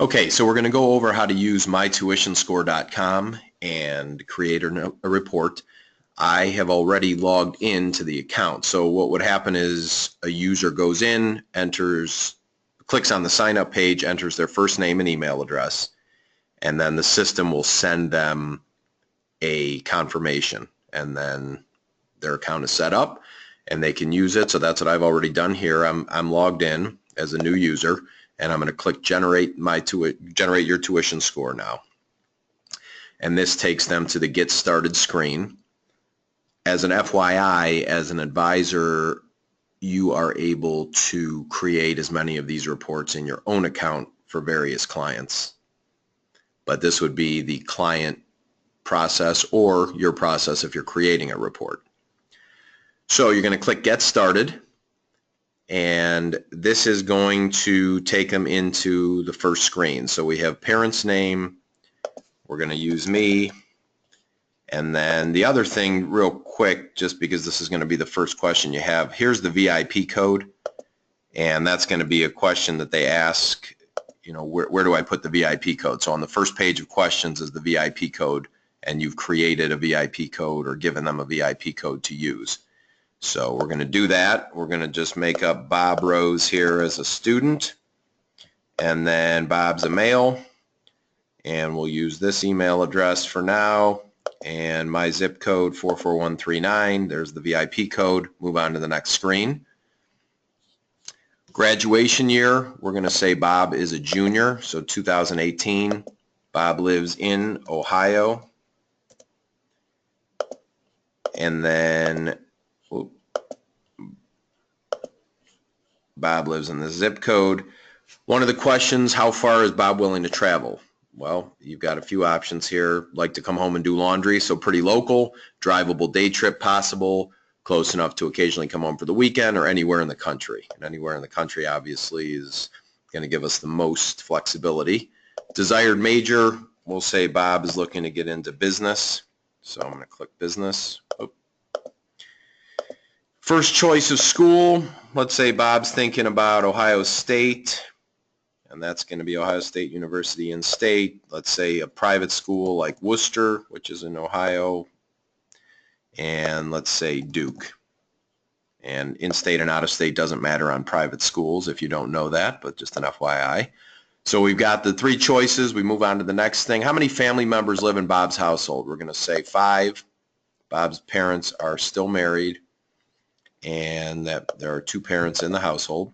Okay, so we're going to go over how to use mytuitionscore.com and create a report. I have already logged into the account. So what would happen is a user goes in, clicks on the sign up page, enters their first name and email address, and then the system will send them a confirmation, and then their account is set up and they can use it. So that's what I've already done here. I'm logged in as a new user, and I'm going to click generate your tuition score now. And this takes them to the Get Started screen. As an FYI, as an advisor, you are able to create as many of these reports in your own account for various clients. But this would be the client process or your process if you're creating a report. So you're going to click Get Started, and this is going to take them into the first screen. So we have parent's name, we're going to use me, and then the other thing real quick, just because this is going to be the first question you have, here's the VIP code, and that's going to be a question that they ask, you know, where do I put the VIP code? So on the first page of questions is the VIP code, and you've created a VIP code or given them a VIP code to use. So we're going to do that. We're going to just make up Bob Rose here as a student, and then Bob's a male, and we'll use this email address for now, and my zip code 44139. There's the VIP code. Move on to the next screen. Graduation year, we're going to say Bob is a junior, so 2018. Bob lives in Ohio. And then Bob lives in the zip code. One of the questions, how far is Bob willing to travel? Well, you've got a few options here. Like to come home and do laundry, so pretty local. Drivable day trip possible, close enough to occasionally come home for the weekend, or anywhere in the country. And anywhere in the country obviously is going to give us the most flexibility. Desired major, we'll say Bob is looking to get into business. So I'm going to click business. First choice of school, let's say Bob's thinking about Ohio State, and that's going to be Ohio State University in-state. Let's say a private school like Worcester, which is in Ohio, and let's say Duke. And in-state and out-of-state doesn't matter on private schools if you don't know that, but just an FYI. So we've got the three choices. We move on to the next thing. How many family members live in Bob's household? We're going to say 5. Bob's parents are still married, and that there are 2 parents in the household.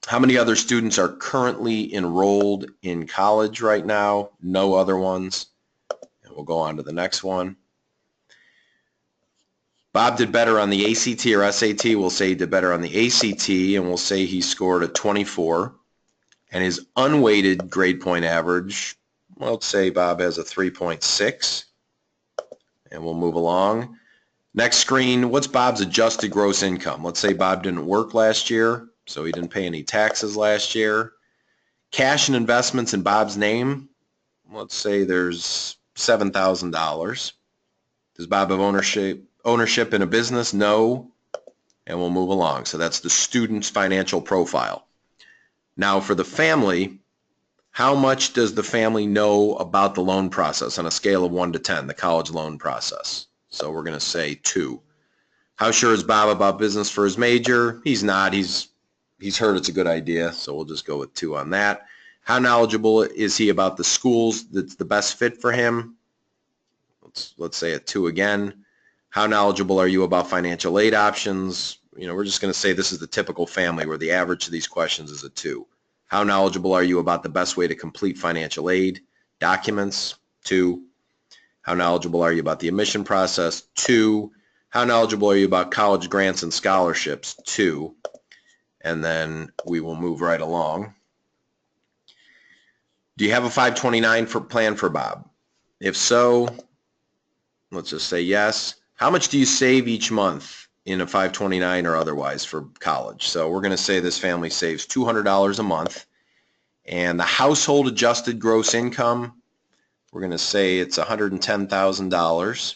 How many other students are currently enrolled in college right now? No other ones. And we'll go on to the next one. Bob did better on the ACT or SAT. We'll say he did better on the ACT, and we'll say he scored a 24. And his unweighted grade point average, well, let's say Bob has a 3.6. And we'll move along. Next screen, what's Bob's adjusted gross income? Let's say Bob didn't work last year, so he didn't pay any taxes last year. Cash and investments in Bob's name, let's say there's $7,000. Does Bob have ownership in a business? No. And we'll move along. So that's the student's financial profile. Now for the family, how much does the family know about the loan process on a scale of 1 to 10, the college loan process? So we're going to say 2. How sure is Bob about business for his major? He's not. He's heard it's a good idea, so we'll just go with 2 on that. How knowledgeable is he about the schools that's the best fit for him? Let's say a 2 again. How knowledgeable are you about financial aid options? You know, we're just going to say this is the typical family where the average of these questions is a 2. How knowledgeable are you about the best way to complete financial aid documents? 2. How knowledgeable are you about the admission process? 2. How knowledgeable are you about college grants and scholarships? 2. And then we will move right along. Do you have a 529 plan for Bob? If so, let's just say yes. How much do you save each month in a 529 or otherwise for college? So we're going to say this family saves $200 a month. And the household adjusted gross income, we're going to say it's $110,000.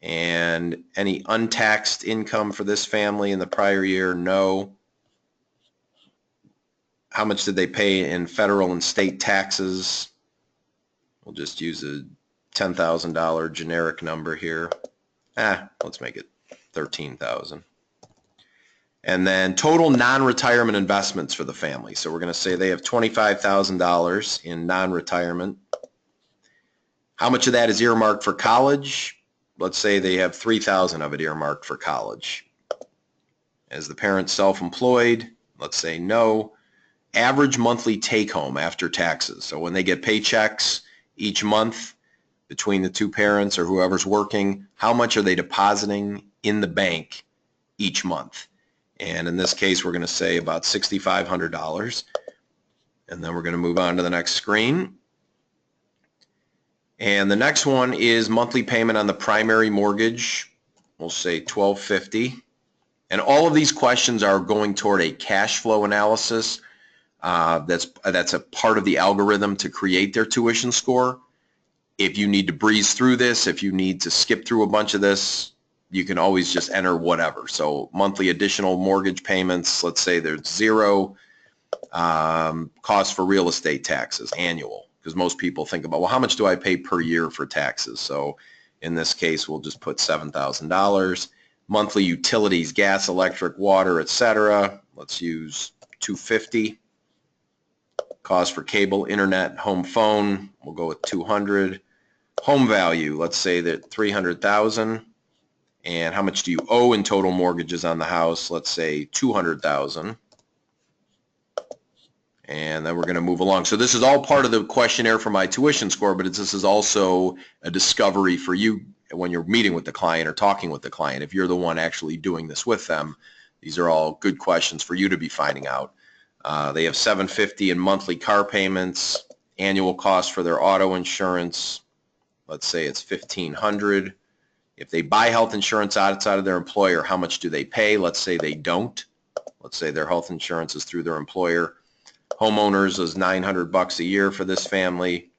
And any untaxed income for this family in the prior year, no. how much did they pay in federal and state taxes? We'll just use a $10,000 generic number here. Let's make it $13,000. And then total non-retirement investments for the family. So we're going to say they have $25,000 in non-retirement. How much of that is earmarked for college? Let's say they have $3,000 of it earmarked for college. Is the parent self-employed? Let's say no. Average monthly take-home after taxes. So when they get paychecks each month between the two parents or whoever's working, how much are they depositing in the bank each month? And in this case, we're going to say about $6,500. And then we're going to move on to the next screen. And the next one is monthly payment on the primary mortgage. We'll say $1,250. And all of these questions are going toward a cash flow analysis. That's a part of the algorithm to create their tuition score. If you need to breeze through this, if you need to skip through a bunch of this, you can always just enter whatever. So monthly additional mortgage payments, let's say there's zero. Cost for real estate taxes, annual, because most people think about, well, how much do I pay per year for taxes? So in this case, we'll just put $7,000. Monthly utilities, gas, electric, water, etc. Let's use $250. Cost for cable, internet, home phone, we'll go with $200. Home value, let's say that $300,000. And how much do you owe in total mortgages on the house? Let's say $200,000. And then we're going to move along. So this is all part of the questionnaire for my tuition score, but this is also a discovery for you when you're meeting with the client or talking with the client. If you're the one actually doing this with them, these are all good questions for you to be finding out. They have $750 in monthly car payments, annual cost for their auto insurance. Let's say it's $1,500. If they buy health insurance outside of their employer, how much do they pay? Let's say they don't. Let's say their health insurance is through their employer. Homeowners is $900 a year for this family.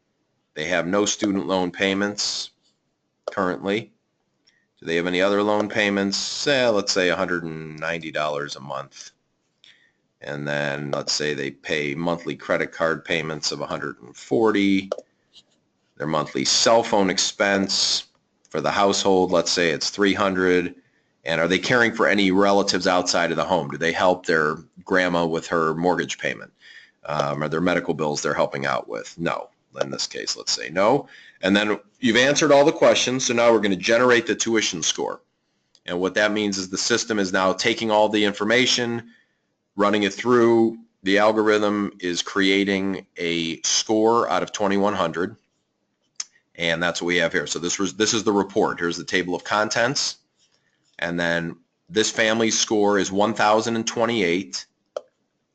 They have no student loan payments currently. Do they have any other loan payments? Let's say $190 a month. And then let's say they pay monthly credit card payments of $140. Their monthly cell phone expense for the household, let's say it's $300. And are they caring for any relatives outside of the home? Do they help their grandma with her mortgage payment? Are there medical bills they're helping out with? No. In this case, let's say no. And then you've answered all the questions, so now we're going to generate the tuition score. And what that means is the system is now taking all the information, running it through. The algorithm is creating a score out of 2,100. And that's what we have here. So this is the report. Here's the table of contents. And then this family's score is 1,028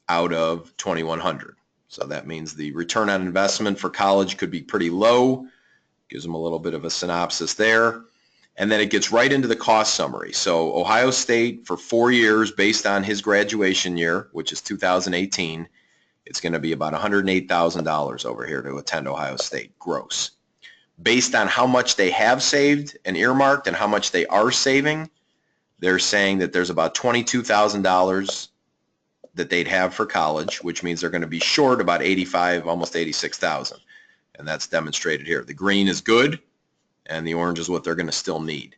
out of 2,100. So that means the return on investment for college could be pretty low. Gives them a little bit of a synopsis there. And then it gets right into the cost summary. So Ohio State for 4 years based on his graduation year, which is 2018, it's going to be about $108,000 over here to attend Ohio State gross. Based on how much they have saved and earmarked and how much they are saving, they're saying that there's about $22,000 that they'd have for college, which means they're going to be short about $85,000, almost $86,000. And that's demonstrated here. The green is good, and the orange is what they're going to still need.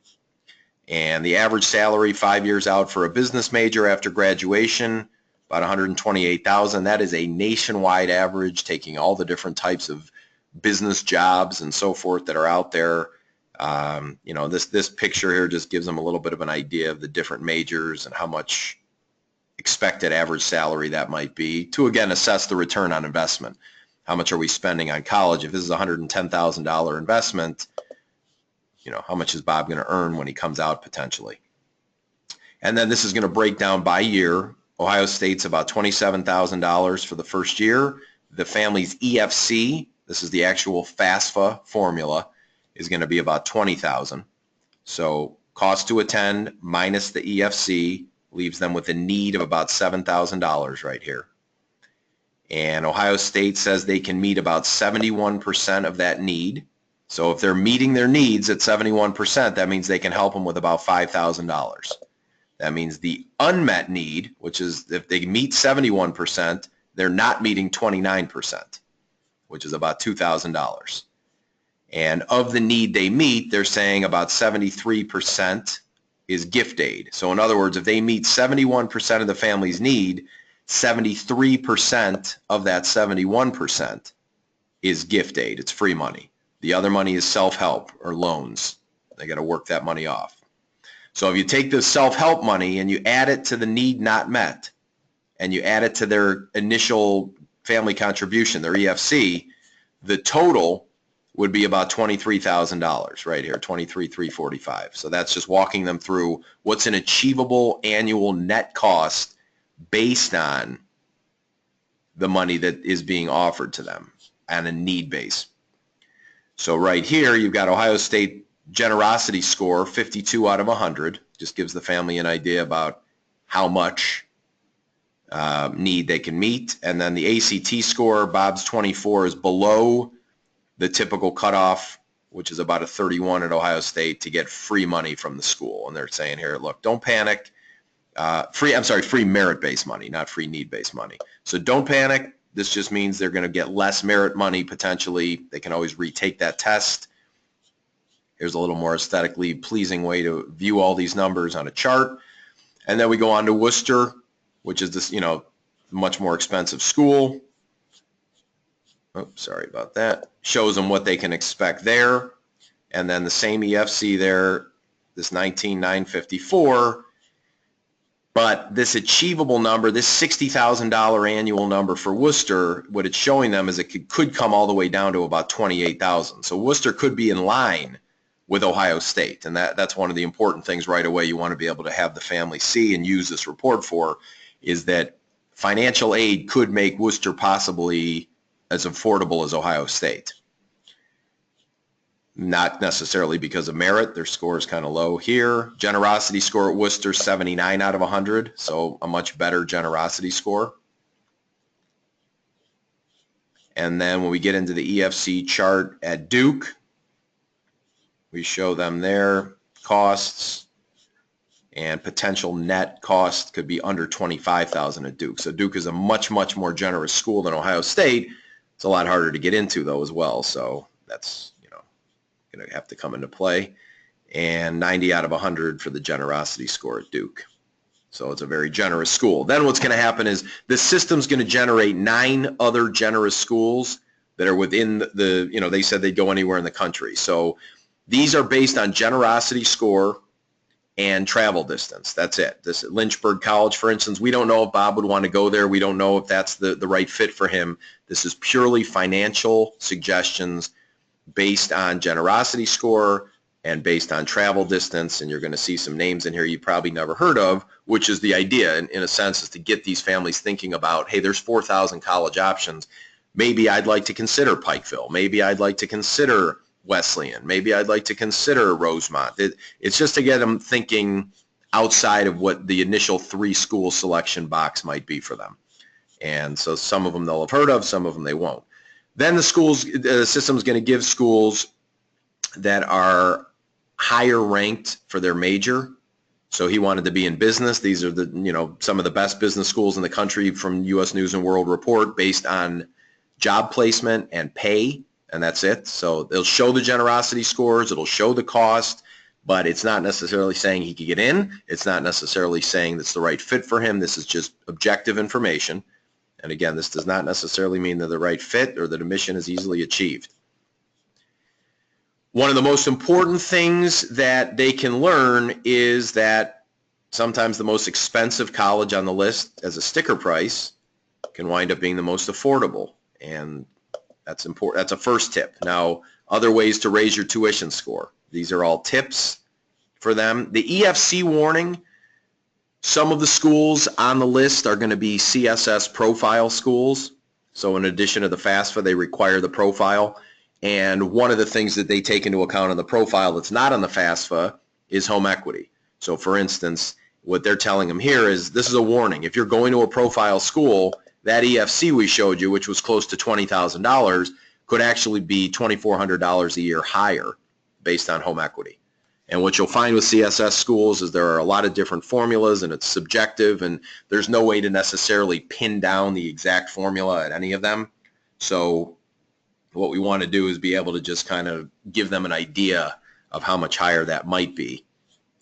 And the average salary 5 years out for a business major after graduation, about $128,000. That is a nationwide average, taking all the different types of business jobs and so forth that are out there. You know, this picture here just gives them a little bit of an idea of the different majors and how much expected average salary that might be to, again, assess the return on investment. How much are we spending on college? If this is a $110,000 investment, you know, how much is Bob going to earn when he comes out potentially? And then this is going to break down by year. Ohio State's about $27,000 for the first year. The family's EFC, this is the actual FAFSA formula, is going to be about $20,000. So cost to attend minus the EFC leaves them with a need of about $7,000 right here. And Ohio State says they can meet about 71% of that need. So if they're meeting their needs at 71%, that means they can help them with about $5,000. That means the unmet need, which is if they meet 71%, they're not meeting 29%, which is about $2,000. And of the need they meet, they're saying about 73% is gift aid. So in other words, if they meet 71% of the family's need, 73% of that 71% is gift aid. It's free money. The other money is self-help or loans. They got to work that money off. So if you take the self-help money and you add it to the need not met, and you add it to their initial family contribution, their EFC, the total would be about $23,000 right here, $23,345. So that's just walking them through what's an achievable annual net cost based on the money that is being offered to them on a need base. So right here, you've got Ohio State generosity score, 52 out of 100. Just gives the family an idea about how much need they can meet. And then the ACT score, Bob's 24, is below the typical cutoff, which is about a 31 at Ohio State to get free money from the school. And they're saying here, look, don't panic. Free merit-based money, not free need-based money. So don't panic. This just means they're going to get less merit money potentially. They can always retake that test. Here's a little more aesthetically pleasing way to view all these numbers on a chart. And then we go on to Worcester, which is this, much more expensive school. Oh, sorry about that. Shows them what they can expect there. And then the same EFC there, this 19,954. But this achievable number, this $60,000 annual number for Worcester, what it's showing them is it could come all the way down to about $28,000. So Worcester could be in line with Ohio State. And that's one of the important things right away you want to be able to have the family see and use this report for, is that financial aid could make Worcester possibly as affordable as Ohio State. Not necessarily because of merit. Their score is kind of low here. Generosity score at Worcester, 79 out of 100, so a much better generosity score. And then when we get into the EFC chart at Duke, we show them their costs, and potential net cost could be under $25,000 at Duke. So Duke is a much, much more generous school than Ohio State. It's a lot harder to get into, though, as well. So that's going to have to come into play. And 90 out of 100 for the generosity score at Duke. So it's a very generous school. Then what's going to happen is the system's going to generate 9 other generous schools that are within the, they said they'd go anywhere in the country. So these are based on generosity score and travel distance. That's it. This Lynchburg College, for instance, we don't know if Bob would want to go there. We don't know if that's the right fit for him. This is purely financial suggestions based on generosity score and based on travel distance. And you're going to see some names in here you probably never heard of, which is the idea, in a sense, is to get these families thinking about, hey, there's 4,000 college options. Maybe I'd like to consider Pikeville. Maybe I'd like to consider Wesleyan. Maybe I'd like to consider Rosemont. It's just to get them thinking outside of what the initial 3 school selection box might be for them. And so some of them they'll have heard of, some of them they won't. Then the system is going to give schools that are higher ranked for their major. So he wanted to be in business. These are some of the best business schools in the country from U.S. News and World Report based on job placement and pay. And that's it. So they'll show the generosity scores. It'll show the cost, but it's not necessarily saying he could get in. It's not necessarily saying that's the right fit for him. This is just objective information. And again, this does not necessarily mean they're the right fit or that a mission is easily achieved. One of the most important things that they can learn is that sometimes the most expensive college on the list as a sticker price can wind up being the most affordable. And that's important. That's a first tip. Now, other ways to raise your tuition score. These are all tips for them. The EFC warning, some of the schools on the list are going to be CSS profile schools. So in addition to the FAFSA, they require the profile. And one of the things that they take into account on the profile that's not on the FAFSA is home equity. So for instance, what they're telling them here is this is a warning. If you're going to a profile school, that EFC we showed you, which was close to $20,000, could actually be $2,400 a year higher based on home equity. And what you'll find with CSS schools is there are a lot of different formulas, and it's subjective, and there's no way to necessarily pin down the exact formula at any of them. So what we want to do is be able to just kind of give them an idea of how much higher that might be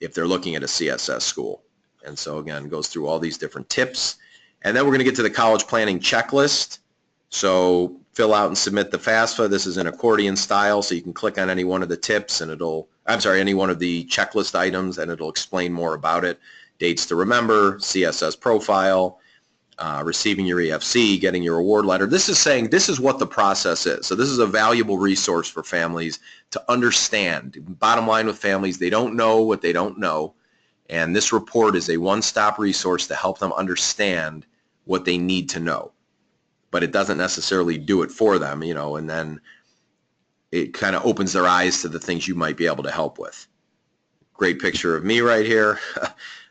if they're looking at a CSS school. And so again, goes through all these different tips. And then we're going to get to the college planning checklist. So fill out and submit the FAFSA. This is in accordion style, so you can click on any one of the tips and any one of the checklist items, and it'll explain more about it. Dates to remember, CSS profile, receiving your EFC, getting your award letter. This is saying this is what the process is. So this is a valuable resource for families to understand. Bottom line with families, they don't know what they don't know. And this report is a one-stop resource to help them understand what they need to know. But it doesn't necessarily do it for them, and then it kind of opens their eyes to the things you might be able to help with. Great picture of me right here.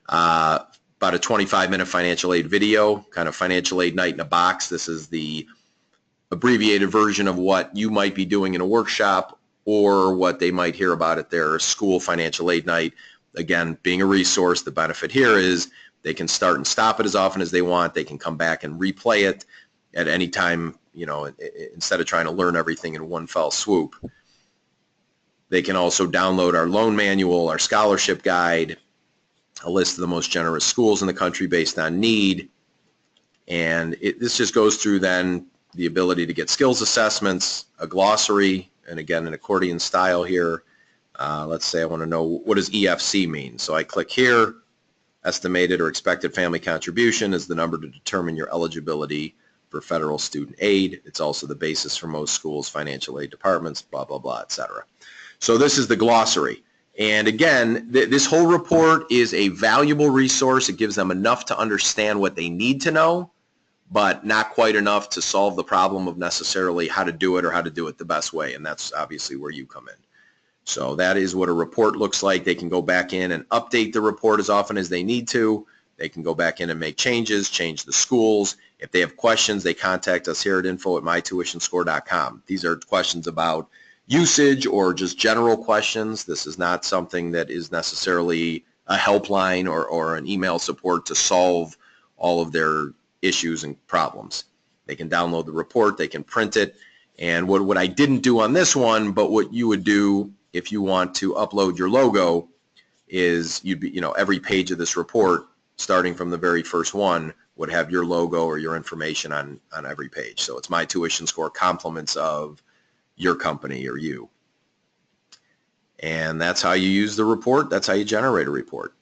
About a 25-minute financial aid video, kind of financial aid night in a box. This is the abbreviated version of what you might be doing in a workshop or what they might hear about at their school financial aid night. Again, being a resource, the benefit here is they can start and stop it as often as they want. They can come back and replay it at any time, instead of trying to learn everything in one fell swoop. They can also download our loan manual, our scholarship guide, a list of the most generous schools in the country based on need. And this just goes through then the ability to get skills assessments, a glossary, and again, an accordion style here. Let's say I want to know, what does EFC mean? So I click here. Estimated or expected family contribution is the number to determine your eligibility for federal student aid. It's also the basis for most schools' financial aid departments, blah, blah, blah, etc. So this is the glossary. And again, this whole report is a valuable resource. It gives them enough to understand what they need to know, but not quite enough to solve the problem of necessarily how to do it or how to do it the best way. And that's obviously where you come in. So that is what a report looks like. They can go back in and update the report as often as they need to. They can go back in and make changes, change the schools. If they have questions, they contact us here at info@mytuitionscore.com. These are questions about usage or just general questions. This is not something that is necessarily a helpline or an email support to solve all of their issues and problems. They can download the report, they can print it, and what I didn't do on this one, but what you would do if you want to upload your logo is every page of this report, starting from the very first one, would have your logo or your information on every page. So it's My Tuition Score compliments of your company or you. And that's how you use the report. That's how you generate a report.